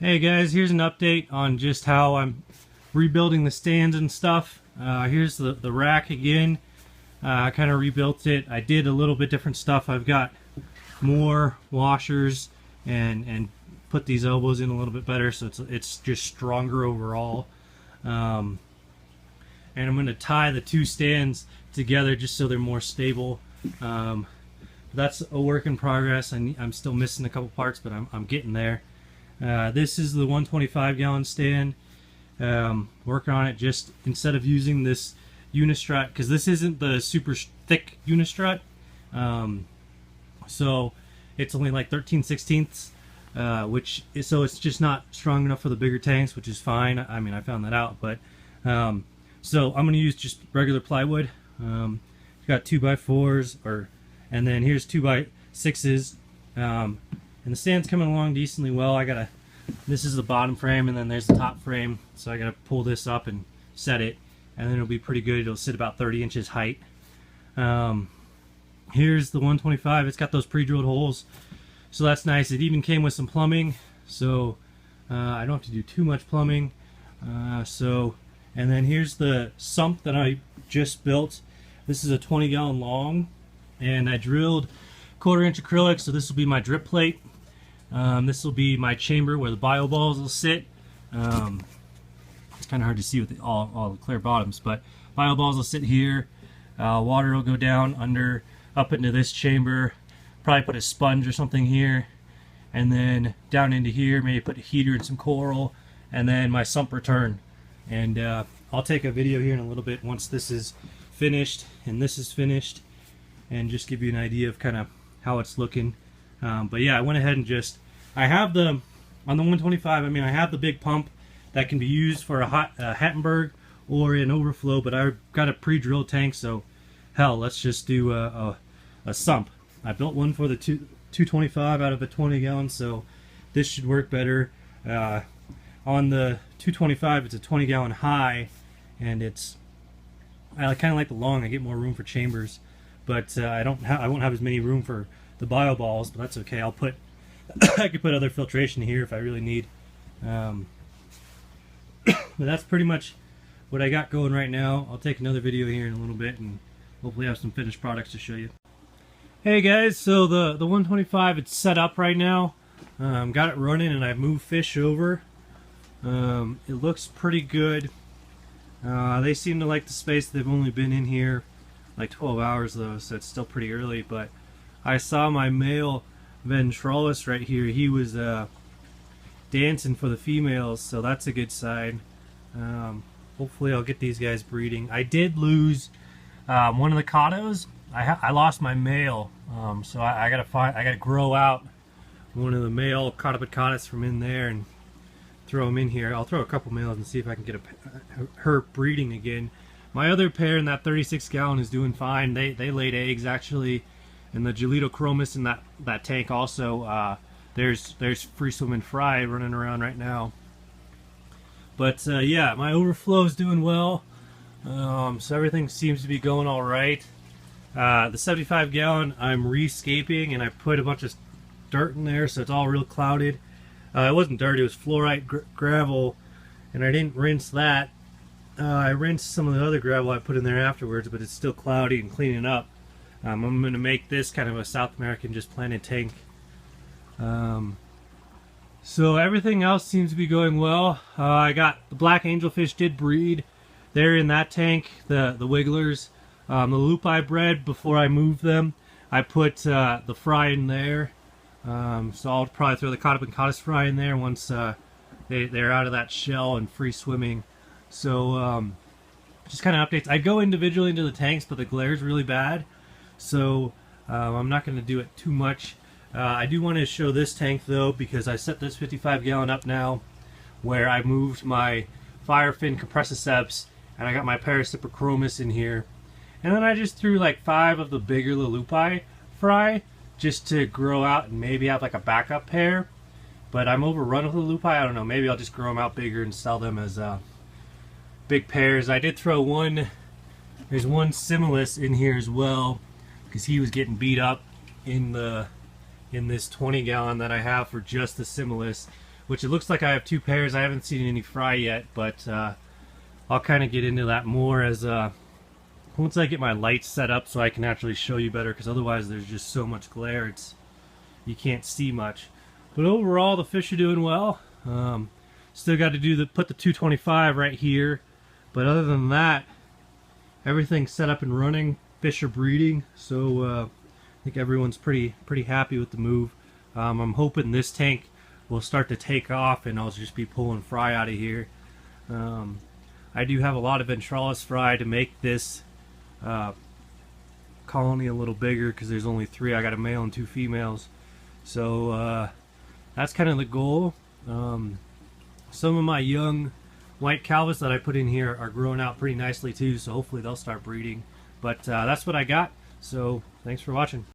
Hey guys, here's an update on just how I'm rebuilding the stands and stuff. Here's the rack again. I kind of rebuilt it. I did a little bit different stuff. I've got more washers and put these elbows in a little bit better, so it's just stronger overall. And I'm going to tie the two stands together just so they're more stable. That's a work in progress. I'm still missing a couple parts, but I'm getting there. This is the 125 gallon stand. Working on it, just instead of using this unistrut, because this isn't the super thick unistrut, so it's only like 13/16, so it's just not strong enough for the bigger tanks, which is fine. I mean, I found that out, but so I'm going to use just regular plywood. Got 2x4s, and then here's 2x6s. And the stand's coming along decently well. This is the bottom frame, and then there's the top frame. So I gotta pull this up and set it, and then it'll be pretty good. It'll sit about 30 inches height. Here's the 125. It's got those pre-drilled holes, so that's nice. It even came with some plumbing, so I don't have to do too much plumbing. And then here's the sump that I just built. This is a 20 gallon long, and I drilled 1/4 inch acrylic, so this will be my drip plate. This will be my chamber where the bio balls will sit. It's kind of hard to see with all the clear bottoms, but bio balls will sit here. Water will go down up into this chamber. Probably put a sponge or something here, and then down into here, maybe put a heater and some coral, and then my sump return. And I'll take a video here in a little bit once this is finished and this is finished, and just give you an idea of kind of how it's looking. But yeah, I went ahead and I have on the 125, I mean, I have the big pump that can be used for a Hattenberg or an overflow, but I've got a pre-drilled tank, so hell, let's just do a sump. I built one for the 225 out of a 20 gallon, so this should work better. On the 225, it's a 20 gallon high, and I kind of like the long. I get more room for chambers, but I won't have as many room for the bio balls, but that's okay. I could put other filtration here if I really need. But that's pretty much what I got going right now. I'll take another video here in a little bit and hopefully have some finished products to show you. Hey guys, so the 125, it's set up right now. Got it running, and I've moved fish over. It looks pretty good. They seem to like the space. They've only been in here like 12 hours though, so it's still pretty early, but I saw my male ventralis right here. He was dancing for the females, so that's a good sign. Hopefully I'll get these guys breeding. I did lose one of the caudos. I lost my male, so I gotta grow out one of the male caudopicatus from in there and throw them in here. I'll throw a couple males and see if I can get her breeding again. My other pair in that 36 gallon is doing fine. They laid eggs actually, and the Gelitochromis in that tank also. There's free swimming fry running around right now. But yeah, my overflow is doing well. So everything seems to be going all right. The 75 gallon I'm rescaping, and I put a bunch of dirt in there, so it's all real clouded. It wasn't dirt, it was fluorite gravel, and I didn't rinse that. I rinsed some of the other gravel I put in there afterwards, but it's still cloudy and cleaning up. I'm going to make this kind of a South American just planted tank. So everything else seems to be going well. I got the black angelfish did breed. They're in that tank, the wigglers. The lupi bred before I moved them. I put the fry in there. So I'll probably throw the caudopicatus fry in there once they're out of that shell and free swimming. So just kind of updates. I go individually into the tanks, but the glare is really bad, so I'm not going to do it too much. I do want to show this tank though, because I set this 55 gallon up now, where I moved my firefin compressiceps, and I got my Parasiprochromis in here, and then I just threw like 5 of the bigger lupi fry just to grow out and maybe have like a backup pair. But I'm overrun with the lupi. I don't know, maybe I'll just grow them out bigger and sell them as big pairs. I did throw there's one similis in here as well, because he was getting beat up in this 20 gallon that I have for just the similis. which it looks like I have 2 pairs. I haven't seen any fry yet, but I'll kind of get into that more as once I get my lights set up so I can actually show you better, because otherwise there's just so much glare, you can't see much. But overall, the fish are doing well. Still got to put the 225 right here, but other than that, everything's set up and running. Fish are breeding, so I think everyone's pretty happy with the move. I'm hoping this tank will start to take off and I'll just be pulling fry out of here. I do have a lot of ventralis fry to make this colony a little bigger, because there's only 3. I got a male and 2 females, so that's kind of the goal. Some of my young white calvus that I put in here are growing out pretty nicely too, so hopefully they'll start breeding. But that's what I got, so thanks for watching.